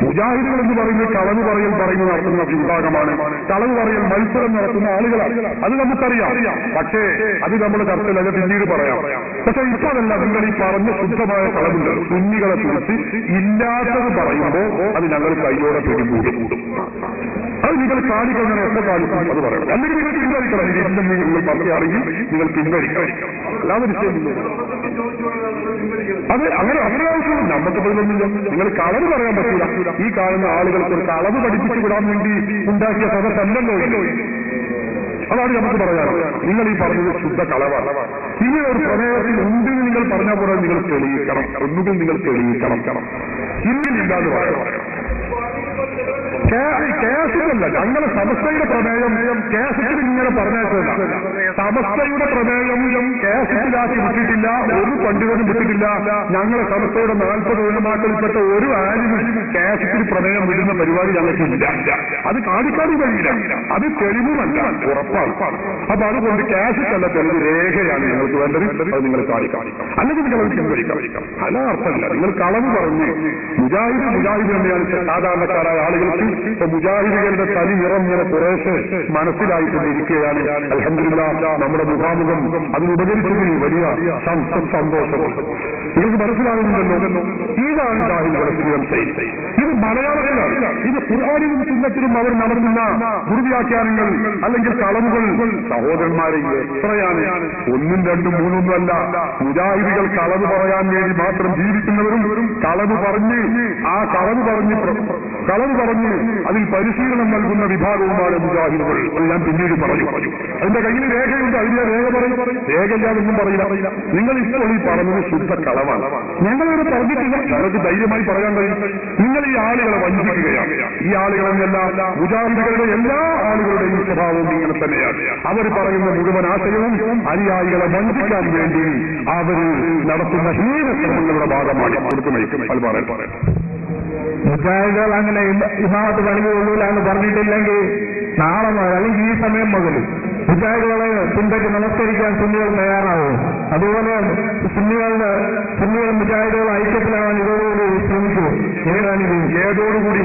മുജാഹിദുകൾ എന്ന് പറയുന്നത് കളവ് പറയുന്ന നടത്തുന്ന വിഭാഗമാണ്. കളവ് പറയൽ മത്സരം നടത്തുന്ന ആളുകളാണ്. അത് നമുക്കറിയാം. പക്ഷേ അത് നമ്മുടെ ചർച്ചയിലല്ല, പിന്നീട് പറയാം. പക്ഷെ ഇപ്പൊ അതല്ല. നിങ്ങൾ ഈ പറഞ്ഞ ശുദ്ധമായ കളവുണ്ട് സുന്നികളെ കുറിച്ച് ഇല്ലാത്തത് പറയുമ്പോൾ അത് ഞങ്ങൾ കൈയോടെ പിടികൂടും. അത് നിങ്ങൾ കാണിക്കണം. എത്ര കാണിക്കും അത് പറയണം. അല്ലെങ്കിൽ നിങ്ങൾ പിൻവലിക്കണം. നിങ്ങൾ പറയുകയാണെങ്കിൽ നിങ്ങൾ പിൻവലിക്കണം. അല്ലാതെ വിഷയമില്ല. അത് അങ്ങനെ ആവശ്യം നമുക്ക് പോലൊന്നുമില്ല. നിങ്ങൾ കളവ് പറയാൻ പറ്റില്ല. ഈ കാണുന്ന ആളുകൾക്ക് ഒരു കളവ് പഠിപ്പിച്ചു വിടാൻ വേണ്ടി ഉണ്ടാക്കിയ സദസ്സല്ലല്ലോ. അതാണ് നമുക്ക് പറയാറ്. നിങ്ങൾ ഈ പറഞ്ഞത് ശുദ്ധ കളവാണ്. ഇനി ഒരു പ്രമേയത്തിൽ ഉണ്ടെന്ന് നിങ്ങൾ പറഞ്ഞ പോലെ നിങ്ങൾ തെളിയിക്കണം. ഒന്നുകിൽ നിങ്ങൾ തെളിയിക്കണം. ഇന്നില്ലാന്ന് പറയണം. കേസിലല്ല. ഞങ്ങളെ സമസ്തയുടെ പ്രമേയം കേസത്തിൽ ഇങ്ങനെ പറഞ്ഞേക്കല്ല. സമസ്തയുടെ പ്രമേയം കേസത്തിലാക്കി വിട്ടിട്ടില്ല. ഒരു പണ്ഡിതനും വിട്ടിട്ടില്ല. ഞങ്ങളെ സമസ്തയുടെ 40 ഉലമാക്കളിൽപ്പെട്ട ഒരു ആലിനും കേസത്തിൽ പ്രമേയം വിടുന്ന പരിപാടി ഞങ്ങൾക്കില്ല. അത് കാണിക്കാനും കഴിയില്ല. അത് തെളിവുമല്ല, ഉറപ്പാണ്. അപ്പൊ അതുകൊണ്ട് കേസത്തല്ല, തെളിവ് രേഖയാണ് നിങ്ങൾക്ക് വേണ്ടത്. അത് നിങ്ങൾ കാണിക്കാം. അല്ലെങ്കിൽ നിങ്ങൾ അത് പിൻവലിക്കാം. അല്ല അർത്ഥമില്ല. നിങ്ങൾ കളവ് പറഞ്ഞ് മുജാഹിദ് തന്നെയാണ് സാധാരണക്കാരായ ആളുകൾക്ക് ഇപ്പൊ മുജാഹിദുകളുടെ തനി നിറം ഇങ്ങനെ കുറേശ്ശെ മനസ്സിലായിക്കൊണ്ടിരിക്കുകയാണ്. അൽഹംദുലില്ലാഹ് നമ്മുടെ മുഖാമുഖം അതിനുപകരിച്ചതിൽ വലിയ സന്തോഷമുണ്ട്. നിങ്ങൾക്ക് മനസ്സിലാകുന്നുണ്ടല്ലോ. ഇതാണ് മുജാഹിദുകളുടെ സ്ഥിരം ശൈലി. ഇത് മലയാളത്തിലാണ്. ഇത് ഖുർആനിലും സുന്നത്തിലും അവർ നടത്തുന്ന ദുർവ്യാഖ്യാനങ്ങൾ അല്ലെങ്കിൽ കളവുകൾ സഹോദരന്മാരെ എത്രയാണ്. 1, 2, 3 അല്ല. മുജാഹിദുകൾ കളവ് പറയാൻ വേണ്ടി മാത്രം ജീവിക്കുന്നവരും കളവ് പറഞ്ഞ് അതിൽ പരിശീലനം നൽകുന്ന വിഭാഗവുമാണ് മുജാഹിദുകൾ. അത് ഞാൻ പിന്നീട് പറഞ്ഞു. അതിന്റെ കയ്യിൽ രേഖയുണ്ട്. അതിന്റെ രേഖ പറയും. രേഖയില്ലാതൊന്നും പറയില്ല. നിങ്ങൾ ഇപ്പോൾ ഈ പറഞ്ഞത് ശുദ്ധ കളവാണ്. ഞങ്ങളിവിടെ പറഞ്ഞിട്ടില്ല. ഞങ്ങൾക്ക് ധൈര്യമായി പറയാൻ കഴിയും. നിങ്ങൾ ഈ ആളുകളെ വഞ്ചിക്കുകയാണ്. ഈ ആളുകളെന്നല്ല, മുജാഹിദുകളുടെ എല്ലാ ആളുകളുടെയും സ്വഭാവവും ഇങ്ങനെ തന്നെയാണ്. അവർ പറയുന്ന മുഴുവൻ ആശയവും അനുയായികളെ വഞ്ചിക്കാൻ വേണ്ടി അവർ നടത്തുന്ന ഹീനശ്രമങ്ങളുടെ ഭാഗമാണ്. കൊടുത്തു നയിക്കുന്നത്. അത് പറയാൻ മുജാഹിദുകൾ അങ്ങനെ ഇമാമത്ത് പണിയുള്ളൂല എന്ന് പറഞ്ഞിട്ടില്ലെങ്കിൽ നാളെ മുതൽ അല്ലെങ്കിൽ ഈ സമയം മുതൽ മുജാഹിദുകളെ പിൻപറ്റി നമസ്കരിക്കാൻ സുന്നികൾ തയ്യാറാവും. അതുപോലെ സുന്നികൾ മുജാഹിദുകൾ ഐക്യത്തിലാവാൻ ഇതോടുകൂടി ശ്രമിക്കും. ഏതോടുകൂടി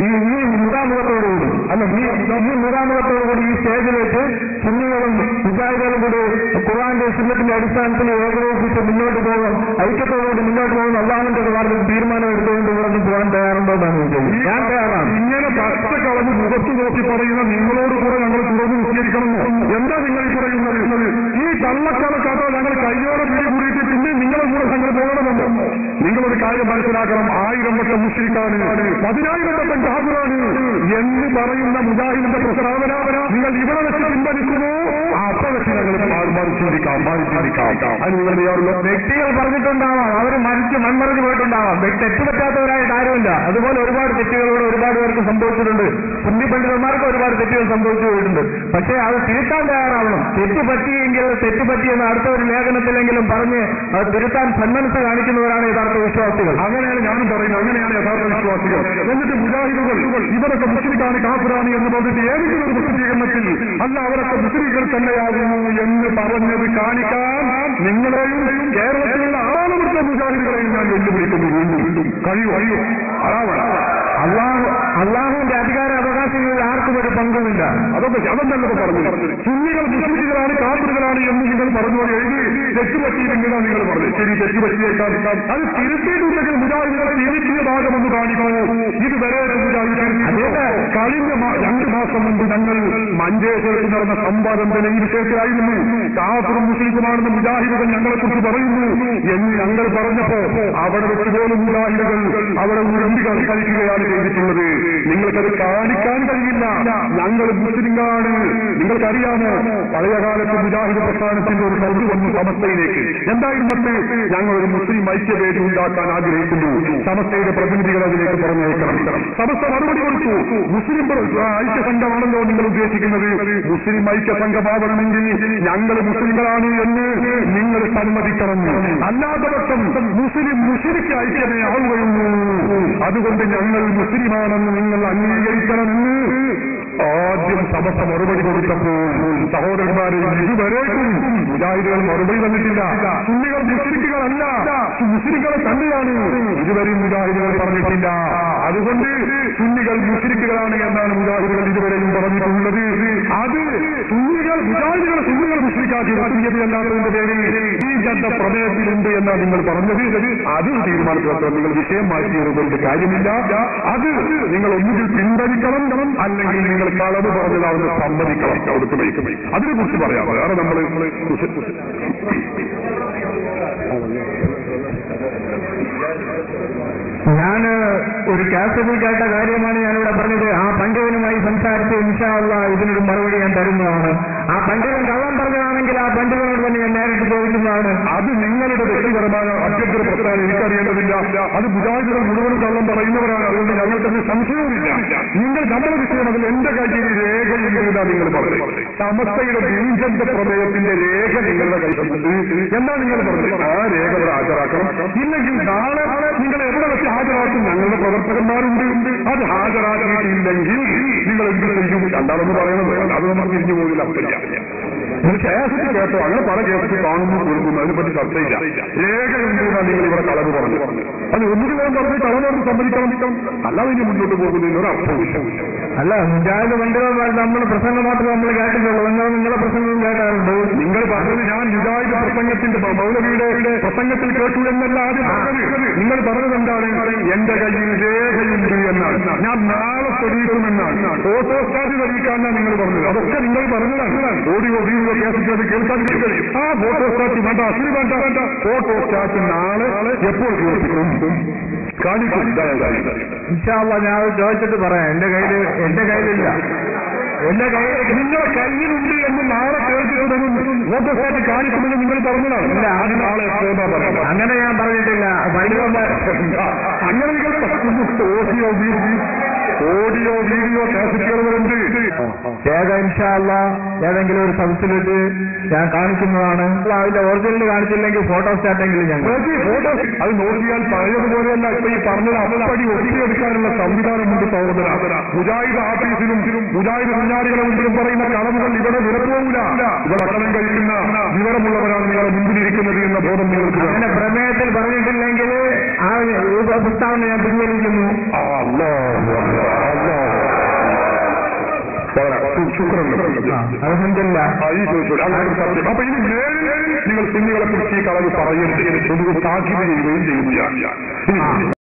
ഈ മുഖാമുഖത്തോടുകൂടി അല്ല ഈ മുഖാമുഖത്തോടുകൂടി ഈ സ്റ്റേജിൽ വെച്ച് സുന്നികളും മുജാഹിദുകളും കൂടി ഖുർആന്റെ സുന്നത്തിന്റെ അടിസ്ഥാനത്തിൽ ഏകോപിച്ച് മുന്നോട്ട് പോകും. ഐക്യത്തോടുകൂടി മുന്നോട്ട് പോകുന്ന അല്ലാഹുവിന്റെ വാർത്തയിൽ തീരുമാനം എടുത്തുകൊണ്ട് ഇവിടെ പോകാൻ തയ്യാറുണ്ടോ എന്നാണ് ചോദിച്ചത്. ഞാൻ തയ്യാറാണ്. ഇങ്ങനെ പച്ച കളഞ്ഞ് മുഖത്ത് നോക്കി പറയുന്ന നിങ്ങളോട് കൂടെ ഞങ്ങൾ തുറന്ന് നിശ്ചയിക്കണമെന്നോ? എന്താ നിങ്ങൾ ഈ പറയുന്നത്? ഈ കള്ളക്കണക്കാട്ടോ ഞങ്ങൾ കയ്യോടെ പിടികൂടിയിട്ട് പിന്നെ നിങ്ങളെ കൂടെ ഞങ്ങൾ പോകണമെന്നോ? നിങ്ങളൊരു കാര്യം മനസ്സിലാക്കണം. 1000 വട്ടം മുശ്രിക്കാണ്, 10,000 വട്ടം കാഫിറാണ് എന്ന് പറയുന്ന മുജാഹിദിന്റെ പ്രസ്താവന നിങ്ങൾ ഇവിടെ വെച്ച് പിൻവലിക്കുമോ? അപ്പൊ വെച്ച് ഞങ്ങൾ ചിന്തിക്കാം. അത് നിങ്ങൾ ചെയ്യാറുള്ളൂ. വ്യക്തികൾ പറഞ്ഞിട്ടുണ്ടാവാം, അവർ മൺമറിഞ്ഞു പോയിട്ടുണ്ടാവാം. തെറ്റ് പറ്റാത്തവരായിട്ട് ആരുമില്ല. അതുപോലെ ഒരുപാട് തെറ്റുകളോട് ഒരുപാട് പേർക്ക് സംഭവിച്ചിട്ടുണ്ട്. സുന്നി പണ്ഡിതന്മാർക്ക് ഒരുപാട് തെറ്റുകൾ സംഭവിച്ചു പോയിട്ടുണ്ട്. പക്ഷേ അത് തിരുത്താൻ തയ്യാറാവണം. തെറ്റ് പറ്റിയെന്ന് അടുത്ത ഒരു ലേഖനത്തിലെങ്കിലും പറഞ്ഞ് അത് തിരുത്താൻ സന്മനസ് കാണിക്കുന്നവരാണ് യഥാർത്ഥ വിശ്വാസികൾ. അങ്ങനെയാണ് ഞാനും പറയുന്നത്. അങ്ങനെയാണ് യഥാർത്ഥ വിശ്വാസികൾ. എന്നിട്ട് മുജാഹിദുകൾ ഇവരൊക്കെ മുസ്ലിമാണ് കാഫിറാണ് എന്ന് പറഞ്ഞിട്ട് ഏതെങ്കിലും ഒരു പ്രസിദ്ധീകരണത്തിൽ അല്ല അവരൊക്കെ മുസ്ലിങ്ങൾ തന്നെയാകുന്നു എന്ന് പറഞ്ഞത് കാണിക്കാൻ നിങ്ങളെയും കേരളത്തിലുള്ള ആളുകളുടെ മുജാഹിദുകളെയും ഞാൻ വെല്ലുവിളിക്കുന്നു. വീണ്ടും കഴിയോ? അള്ളാഹുവിന്റെ അധികാര അവകാശങ്ങളിൽ ആർക്കും ഒരു പങ്കുമില്ല. അതൊന്നല്ലോ പറഞ്ഞു. സുന്നികൾ മുസ്ലിങ്ങളാണ് കാഫിറുകളാണ് എന്ന് നിങ്ങൾ പറഞ്ഞു എഴുതി തെറ്റുപറ്റിയില്ലെങ്കിലാണ് നിങ്ങൾ പറഞ്ഞത്. ശരി, തെറ്റുപറ്റിയേക്കാം. അത് തിരുത്തിയിട്ടുണ്ടെങ്കിൽ മുജാഹിദുകളെ തിരുത്തിയ ഭാഗമെന്ന് കാണിക്കണോ? ഇത് വരെ കഴിഞ്ഞ 2 മാസം മുമ്പ് ഞങ്ങൾ മഞ്ചേശ്വരത്ത് നടന്ന സംവാദം തന്നെ ഈ വിഷയത്തിലായിരുന്നു. കാഫിറും മുസ്ലിമുമാണെന്ന് മുജാഹിദുകൾ ഞങ്ങളെക്കുറിച്ച് പറയുന്നു എന്ന് ഞങ്ങൾ പറഞ്ഞപ്പോ അവിടെ വെച്ച് പോലും മുജാഹിദുകൾ അവിടെ ഉരുമ്പി കളിക്കുകയാണ് ചെയ്തിട്ടുള്ളത്. നിങ്ങൾക്കത് കാണിക്കാൻ കഴിയില്ല. ഞങ്ങൾ മുസ്ലിങ്ങളാണ്. നിങ്ങൾക്കറിയാമോ, പഴയകാലത്ത് മുജാഹിദ് പ്രസ്ഥാനത്തിന്റെ ഒരു കൗതു വന്നു സമസ്തയിലേക്ക്. എന്തായിരുന്നത്? ഞങ്ങളൊരു മുസ്ലിം ഐക്യവേദി ഉണ്ടാക്കാൻ ആഗ്രഹിക്കുന്നു. സമസ്തയുടെ പ്രതിനിധികൾ അതിലേക്ക് പറഞ്ഞേക്കണം. സമസ്ത മറുപടി കൊടുത്തു. മുസ്ലിം ഐക്യസംഘമാണല്ലോ നിങ്ങൾ ഉദ്ദേശിക്കുന്നത്. മുസ്ലിം ഐക്യസംഘമാവണമെങ്കിൽ ഞങ്ങൾ മുസ്ലിങ്ങളാണ് എന്ന് നിങ്ങൾ സമ്മതിക്കണം. അല്ലാത്തപക്ഷം മുസ്ലിം മുശ്രിക്ക് ഐക്യമേ ആവുകയുള്ളൂ. അതുകൊണ്ട് ഞങ്ങൾ മുസ്ലിമാണെന്ന് നിങ്ങൾ അംഗീകരിക്കണമെന്ന് ആദ്യം സമസ്ത മറുപടി കൊടുത്തപ്പോൾ സഹോദരന്മാരെ ഇതുവരേക്കും മുജാഹിദുകൾ മറുപടി തന്നിട്ടില്ല. സുന്നികൾ മുസ്ലിക്കുകളല്ല, മുസ്ലിങ്ങളെ തന്നെയാണ് ഇതുവരെയും മുജാഹിദുകൾ പറഞ്ഞിട്ടില്ല. അതുകൊണ്ട് സുന്നികൾ മുസ്ലിക്കുകളാണ് എന്നാണ് മുജാഹിദുകൾ ഇതുവരെയും പറഞ്ഞിട്ടുള്ളത്. അത് സുന്നികൾ മുസ്ലിക്കാക്കി അല്ലാത്തതിന്റെ പേരിൽ ഈ ശബ്ദ പ്രമേയത്തിലുണ്ട് എന്നാണ് നിങ്ങൾ പറഞ്ഞത്. അത് തീരുമാനത്തിലെത്താൻ നിങ്ങൾ വിഷയം മാറ്റിയതുകൊണ്ട് കാര്യമില്ല. അത് നിങ്ങൾ ഒന്നുകിൽ പിൻവലിക്കണം, അല്ലെങ്കിൽ നിങ്ങൾ കളവ് പറഞ്ഞതാണെന്ന് സമ്മതിക്കണം. അതിനെ കുറിച്ച് പറയാം. വേറെ നമ്മൾ ഞാൻ ഒരു കാസറ്റിൽ കേട്ട കാര്യമാണ് ഞാനിവിടെ പറഞ്ഞത്. ആ പണ്ഡിതനുമായി സംസാരിച്ച് ഇൻഷാ അല്ലാഹ് ഇതിനൊരു മറുപടി ഞാൻ തരുന്നതാണ്. ആ പണ്ഡിതൻ കള്ളം പറഞ്ഞതാണെങ്കിൽ ആ പണ്ഡിതനോട് തന്നെ ഞാൻ നേരിട്ട് ചോദിക്കുന്നതാണ്. അത് നിങ്ങളുടെ വ്യക്തിപരമായ അഭ്യന്തര പ്രശ്നമാണ്, എനിക്കറിയേണ്ടതില്ല. അത് മുജാഹിദുകൾ മുഴുവനും കള്ളം പറയുന്നവരാണ്. അതുകൊണ്ട് ഞങ്ങൾക്കത് സംശയവുമില്ല. നിങ്ങൾ നമ്മുടെ വിഷയം അതിൽ എന്റെ കയ്യിൽ രേഖയില്ല. നിങ്ങൾ പറഞ്ഞത് സമസ്തയുടെ ബീജന്റെ പ്രമേയത്തിന്റെ രേഖ നിങ്ങളുടെ കയ്യിലുണ്ട് എന്നാണ് നിങ്ങൾ പറഞ്ഞത്. ആ രേഖ ഇവിടെ ഹാജരാക്കണം. ഇല്ലെങ്കിൽ നാളെ നിങ്ങൾ എവിടെ വെച്ച് ഹാജരാക്കും? ഞങ്ങളുടെ പ്രവർത്തകന്മാരുണ്ട്. അത് ഹാജരാക്കിയിട്ടില്ലെങ്കിൽ നിങ്ങൾ എന്ത് ചെയ്യും? രണ്ടാളെന്ന് പറയണത് അത് നമ്മൾ തിരിഞ്ഞു പോകില്ല. കേസറ്റ് കേട്ടോ, അങ്ങനെ പല കേസറ്റ് കാണുന്നു കൊടുക്കുന്നു, അതിനെപ്പറ്റി ചർച്ചയില്ല. രേഖയുണ്ട് നിങ്ങൾ ഇവിടെ കളവ് പറഞ്ഞു. അത് ഒന്നുകിൽ ഞാൻ പറഞ്ഞ് കളവോട് സമ്മതിക്കണം, അല്ലാതെ ഇനി മുന്നോട്ട് പോകുന്നതിന് ഒരു അർത്ഥമില്ല. അല്ല, മുജാഹിദ് പണ്ഡിതന്മാർ നമ്മൾ പ്രസംഗം മാത്രമേ നമ്മൾ കേട്ടിട്ടുള്ളൂ. എന്നാൽ നിങ്ങളുടെ പ്രസംഗം കേട്ടാറുണ്ട്. നിങ്ങൾ പറഞ്ഞത് ഞാൻ മുജാഹിദ് പ്രസംഗത്തിന്റെ മൗലവിയുടെ പ്രസംഗത്തിൽ കേട്ടു എന്നല്ല ആദ്യം പറഞ്ഞത്. നിങ്ങൾ പറഞ്ഞത് എന്താണ്? എന്റെ കയ്യിൽ രേഖയുണ്ട് എന്നാണ്. ഞാൻ നാളെ തെളിയിക്കുമെന്നാണ്. ഫോട്ടോസ്റ്റാറ്റ് തെളിയിക്കാനാണ് നിങ്ങൾ പറഞ്ഞത്. അതൊക്കെ നിങ്ങൾ പറഞ്ഞതാണ്. ഓഡിയോ വീഡിയോ കേസറ്റ് അത് കേൾക്കാൻ കഴിയും. ആ ഫോട്ടോസ്റ്റാറ്റ് വേണ്ട, അശ്വരി വേണ്ട. ഫോട്ടോസ്റ്റാറ്റ് നാളെ എപ്പോൾ കേൾപ്പിക്കും? കാണിക്കും. ഇൻഷാ അല്ലാഹ് ഞാൻ ചോദിച്ചിട്ട് പറയാം. എന്റെ കയ്യിലില്ല. എന്റെ കയ്യിൽ നിങ്ങളുടെ കയ്യിലുണ്ട് എന്ന് നാളെ കേൾപ്പിക്കുമെന്നും ഫോട്ടോസ്റ്റാറ്റ് കാണിക്കുമെന്ന് നിങ്ങൾ പറഞ്ഞതാണ്. ഇല്ല, അത് നാളെ അങ്ങനെ ഞാൻ പറഞ്ഞിട്ടില്ല. പണ്ഡിതന്മാർ അങ്ങനെ നിങ്ങൾ ഓഡിയോ വീഡിയോ കാസറ്റുകളുണ്ട്. ഇൻഷാ അല്ലാഹ് ഏതെങ്കിലും ഒരു സബ്സിഡിറ്റ് ഞാൻ കാണിക്കുന്നതാണ്. അതിന്റെ ഒറിജിനൽ കാണിച്ചില്ലെങ്കിൽ ഫോട്ടോസ്റ്റാറ്റെങ്കിലും ഞാൻ ഫോട്ടോ അത് നോക്കിയാൽ പഴയതുപോലെയല്ല. ഇപ്പൊ ഈ പറഞ്ഞത് അപ്പടി ഒതുക്കിയെടുക്കാനുള്ള സംവിധാനമുണ്ട് സഹോദര. മുജാഹിദ് ആഫീസിലും മുജാഹിദ് കുഞ്ഞാടികളെ മുമ്പിലും പറയുന്ന കളവുകൾ ഇവിടെ വിലപ്പോവില്ല. ഇവിടെ അക്ഷരം കഴിക്കുന്ന വിവരമുള്ളവരാണ് നിങ്ങളെ മുമ്പിലിരിക്കുന്നത് എന്ന ബോധം നിങ്ങൾക്ക്. അങ്ങനെ പ്രമേയത്തിൽ പറഞ്ഞിട്ടില്ലെങ്കിൽ ആ പ്രസ്താവന ഞാൻ പിൻവലിക്കുന്നു. അപ്പൊ ഇനി മേലിൽ നിങ്ങൾ സുന്നികളെ കുറിച്ച് ഈ കളവ് പറയരുത്. താക്കീത് ചെയ്യുകയും ചെയ്യുകയാണ്.